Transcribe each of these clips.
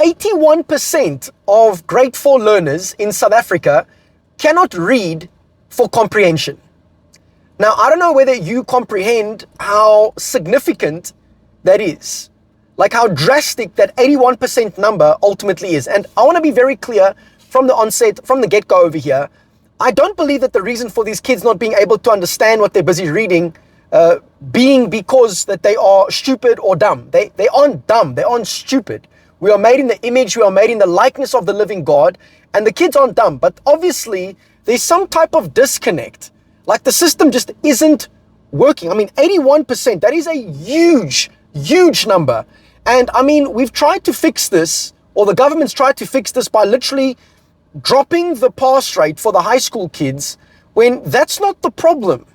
81% of grade 4 learners in South Africa cannot read for comprehension. Now, I don't know whether you comprehend how significant that is, like how drastic that 81% number ultimately is. And I want to be very clear from the onset, from the get-go over here. I don't believe that the reason for these kids not being able to understand what they're busy reading being because that they are stupid or dumb. They aren't dumb, they aren't stupid. We are made in the image, we are made in the likeness of the living God, and the kids aren't dumb. But obviously, there's some type of disconnect. Like the system just isn't working. I mean, 81%, that is a huge, huge number. And I mean, we've tried to fix this, or the government's tried to fix this by literally dropping the pass rate for the high school kids, when that's not the problem.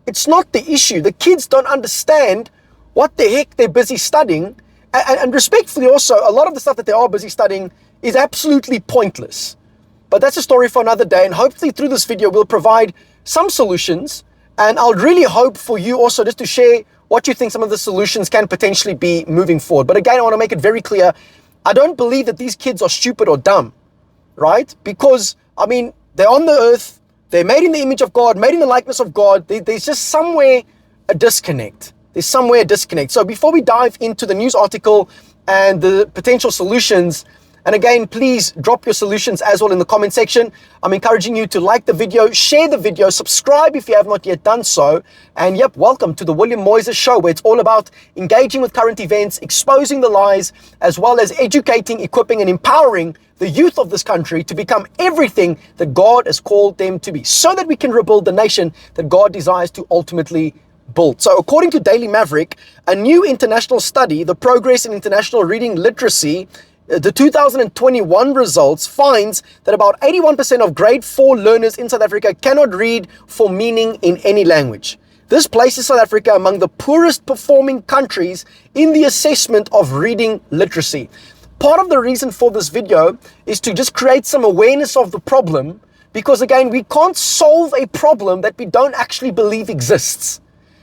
It's not the issue. The kids don't understand what the heck they're busy studying. And respectfully also, a lot of the stuff that they are busy studying is absolutely pointless. But that's a story for another day. And hopefully through this video, we'll provide some solutions. And I'll really hope for you also just to share what you think some of the solutions can potentially be moving forward. But again, I want to make it very clear. I don't believe that these kids are stupid or dumb, right? Because, I mean, they're on the earth. They're made in the image of God, made in the likeness of God. There's just somewhere a disconnect. There's somewhere a disconnect. So before we dive into the news article and the potential solutions, and again, please drop your solutions as well in the comment section. I'm encouraging you to like the video, share the video, subscribe if you have not yet done so. And yep, welcome to the William Moyses Show, where it's all about engaging with current events, exposing the lies, as well as educating, equipping, and empowering the youth of this country to become everything that God has called them to be, so that we can rebuild the nation that God desires to ultimately build. So according to Daily Maverick, a new international study, the Progress in International Reading Literacy, the 2021 results finds that about 81% of grade 4 learners in South Africa cannot read for meaning in any language. This places South Africa among the poorest performing countries in the assessment of reading literacy. Part of the reason for this video is to just create some awareness of the problem, because again, we can't solve a problem that we don't actually believe exists.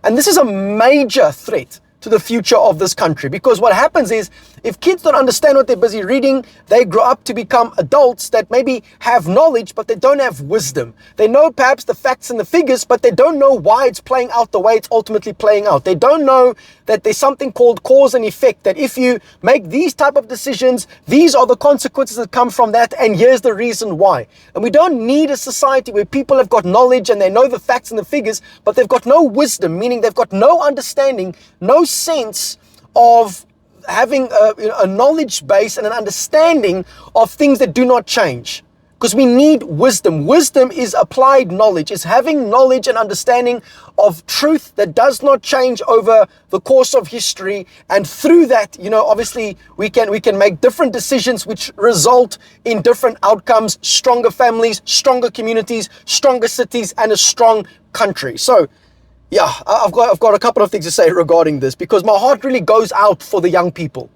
And this is a major threat to the future of this country, because what happens is, if kids don't understand what they're busy reading, they grow up to become adults that maybe have knowledge, but they don't have wisdom. They know perhaps the facts and the figures, but they don't know why it's playing out the way it's ultimately playing out. They don't know that there's something called cause and effect, that if you make these type of decisions, these are the consequences that come from that, and here's the reason why. And we don't need a society where people have got knowledge and they know the facts and the figures, but they've got no wisdom, meaning they've got no understanding, no sense of having a knowledge base and an understanding of things that do not change. Because we need wisdom. Wisdom is applied knowledge. It's having knowledge and understanding of truth that does not change over the course of history. And through that, obviously we can make different decisions which result in different outcomes, stronger families, stronger communities, stronger cities, and a strong country. So yeah, I've got a couple of things to say regarding this, because my heart really goes out for the young people.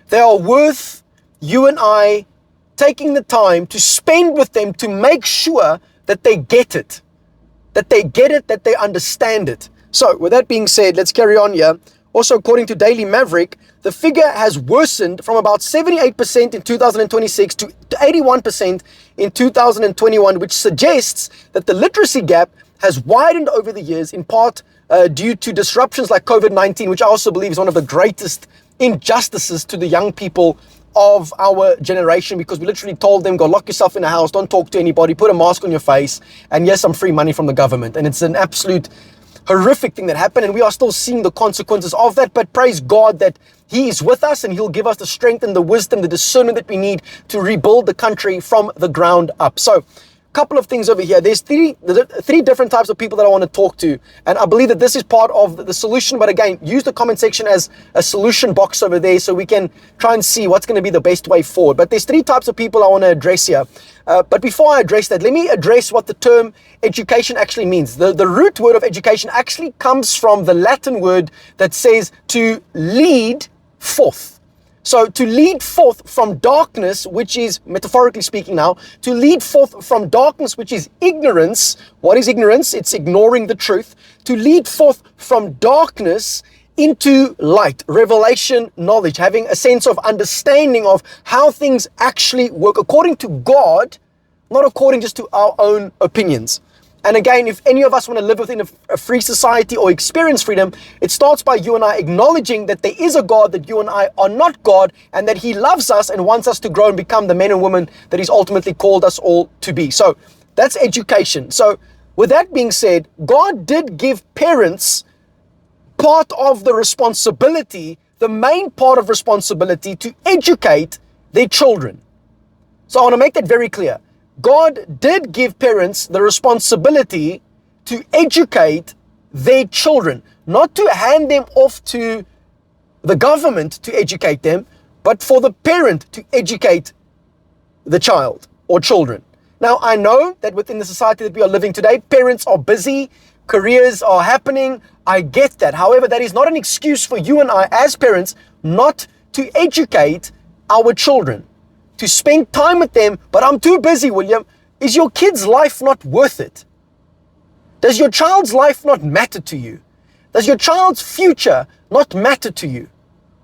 They are worth you and I taking the time to spend with them to make sure that they get it, that they understand it. So with that being said, let's carry on here. Also, according to Daily Maverick, the figure has worsened from about 78% in 2026 to 81% in 2021, which suggests that the literacy gap has widened over the years, in part due to disruptions like COVID-19, which I also believe is one of the greatest injustices to the young people of our generation, because we literally told them, go lock yourself in a house, don't talk to anybody, put a mask on your face, and here's some free money from the government. And it's an absolute horrific thing that happened, and we are still seeing the consequences of that. But praise God that He is with us, and He'll give us the strength and the wisdom, the discernment that we need to rebuild the country from the ground up. So couple of things over here. There's three different types of people that I want to talk to, and I believe that this is part of the solution. But again, use the comment section as a solution box over there so we can try and see what's going to be the best way forward. But there's three types of people I want to address here. But before I address that, let me address what the term education actually means. The root word of education actually comes from the Latin word that says to lead forth. So to lead forth from darkness, which is, metaphorically speaking now, to lead forth from darkness, which is ignorance. What is ignorance? It's ignoring the truth. To lead forth from darkness into light, revelation, knowledge, having a sense of understanding of how things actually work according to God, not according just to our own opinions. And again, if any of us want to live within a free society or experience freedom, it starts by you and I acknowledging that there is a God, that you and I are not God, and that He loves us and wants us to grow and become the men and women that He's ultimately called us all to be. So that's education. So with that being said, God did give parents part of the responsibility, the main part of responsibility to educate their children. So I want to make that very clear. God did give parents the responsibility to educate their children, not to hand them off to the government to educate them, but for the parent to educate the child or children. Now, I know that within the society that we are living today, parents are busy, careers are happening. I get that. However, that is not an excuse for you and I as parents not to educate our children, to spend time with them. But I'm too busy, William. Is your kid's life not worth it? Does your child's life not matter to you? Does your child's future not matter to you?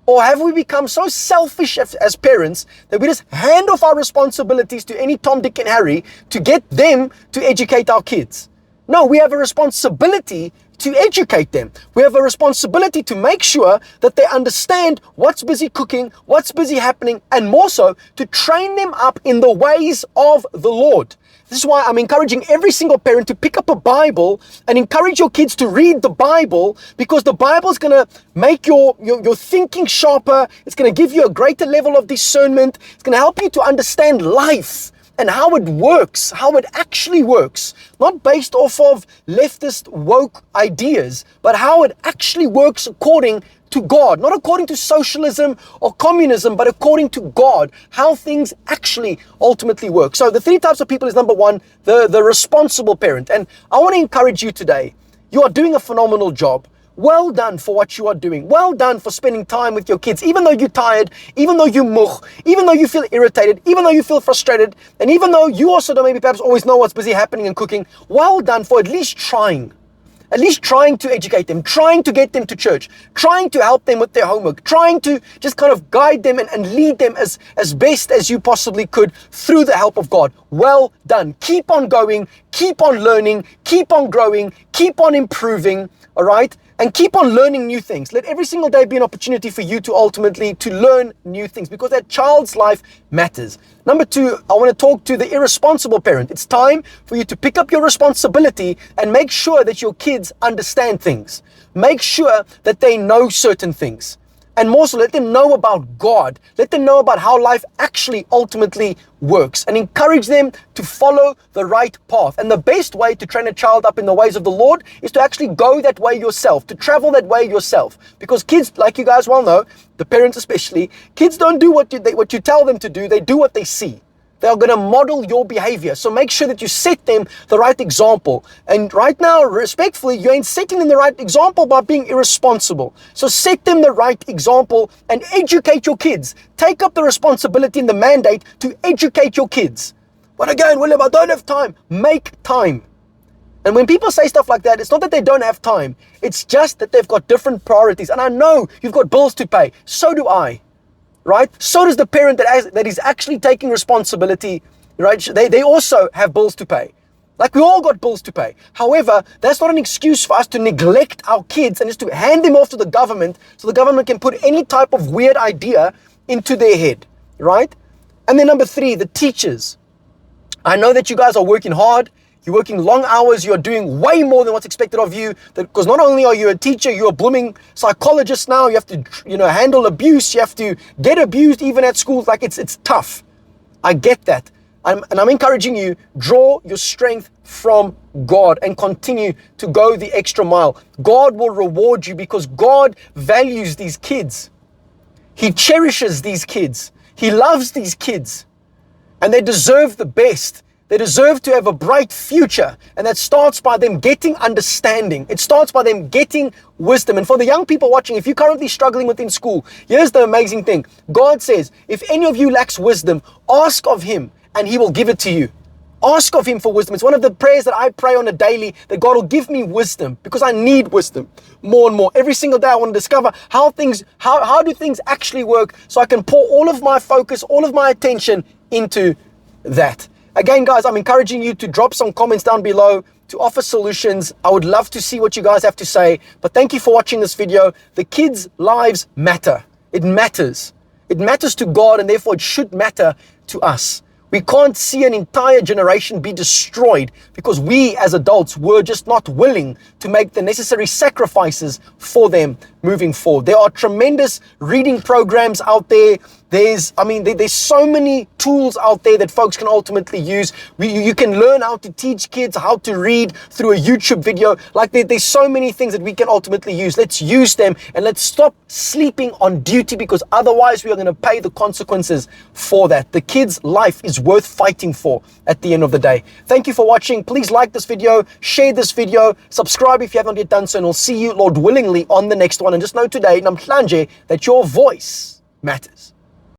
Or have we become so selfish as parents that we just hand off our responsibilities to any Tom, Dick, and Harry to get them to educate our kids? No, we have a responsibility to educate them. We have a responsibility to make sure that they understand what's busy cooking, what's busy happening, and more so, to train them up in the ways of the Lord. This is why I'm encouraging every single parent to pick up a Bible and encourage your kids to read the Bible, because the Bible is going to make your thinking sharper. It's going to give you a greater level of discernment. It's going to help you to understand life and how it works, how it actually works, not based off of leftist woke ideas, but how it actually works according to God, not according to socialism or communism, but according to God, how things actually ultimately work. So the three types of people is, number one, the responsible parent. And I want to encourage you today. You are doing a phenomenal job. Well done for what you are doing. Well done for spending time with your kids, even though you're tired, even though you moch, even though you feel irritated, even though you feel frustrated, and even though you also don't maybe perhaps always know what's busy happening and cooking. Well done for at least trying to educate them, trying to get them to church, trying to help them with their homework, trying to just kind of guide them and lead them as best as you possibly could through the help of God. Well done. Keep on going, keep on learning, keep on growing, keep on improving, all right? And keep on learning new things. Let every single day be an opportunity for you to ultimately to learn new things, because that child's life matters. Number two, I want to talk to the irresponsible parent. It's time for you to pick up your responsibility and make sure that your kids understand things. Make sure that they know certain things. And more so, let them know about God. Let them know about how life actually ultimately works, and encourage them to follow the right path. And the best way to train a child up in the ways of the Lord is to actually go that way yourself, to travel that way yourself. Because kids, like you guys well know, the parents especially, kids don't do what you tell them to do. They do what they see. They are going to model your behavior. So make sure that you set them the right example. And right now, respectfully, you ain't setting them the right example by being irresponsible. So set them the right example and educate your kids. Take up the responsibility and the mandate to educate your kids. But again, William, I don't have time. Make time. And when people say stuff like that, it's not that they don't have time. It's just that they've got different priorities. And I know you've got bills to pay. So do I. Right? So does the parent that is actually taking responsibility, right? They also have bills to pay. Like, we all got bills to pay. However, that's not an excuse for us to neglect our kids and just to hand them off to the government so the government can put any type of weird idea into their head, right? And then number three, the teachers. I know that you guys are working hard. You're working long hours. You're doing way more than what's expected of you. Because not only are you a teacher, you're a blooming psychologist now. You have to, handle abuse. You have to get abused even at schools. Like, it's tough. I get that. I'm encouraging you, draw your strength from God and continue to go the extra mile. God will reward you, because God values these kids. He cherishes these kids. He loves these kids. And they deserve the best. They deserve to have a bright future, and that starts by them getting understanding. It starts by them getting wisdom. And for the young people watching, if you're currently struggling within school, here's the amazing thing. God says, if any of you lacks wisdom, ask of Him and He will give it to you. Ask of him for wisdom. It's one of the prayers that I pray on a daily, that God will give me wisdom, because I need wisdom more and more. Every single day I want to discover how do things actually work, so I can pour all of my focus, all of my attention into that. Again, guys, I'm encouraging you to drop some comments down below, to offer solutions. I would love to see what you guys have to say. But thank you for watching this video. The kids' lives matter. It matters. It matters to God, and therefore it should matter to us. We can't see an entire generation be destroyed because we as adults were just not willing to make the necessary sacrifices for them moving forward. There are tremendous reading programs out there. There's so many tools out there that folks can ultimately use. You can learn how to teach kids how to read through a YouTube video. Like there's so many things that we can ultimately use. Let's use them, and let's stop sleeping on duty, because otherwise we are going to pay the consequences for that. The kid's life is worth fighting for at the end of the day. Thank you for watching. Please like this video, share this video, subscribe if you haven't yet done so, and we'll see you, Lord willingly, on the next one. And just know today, namhlanje, that your voice matters.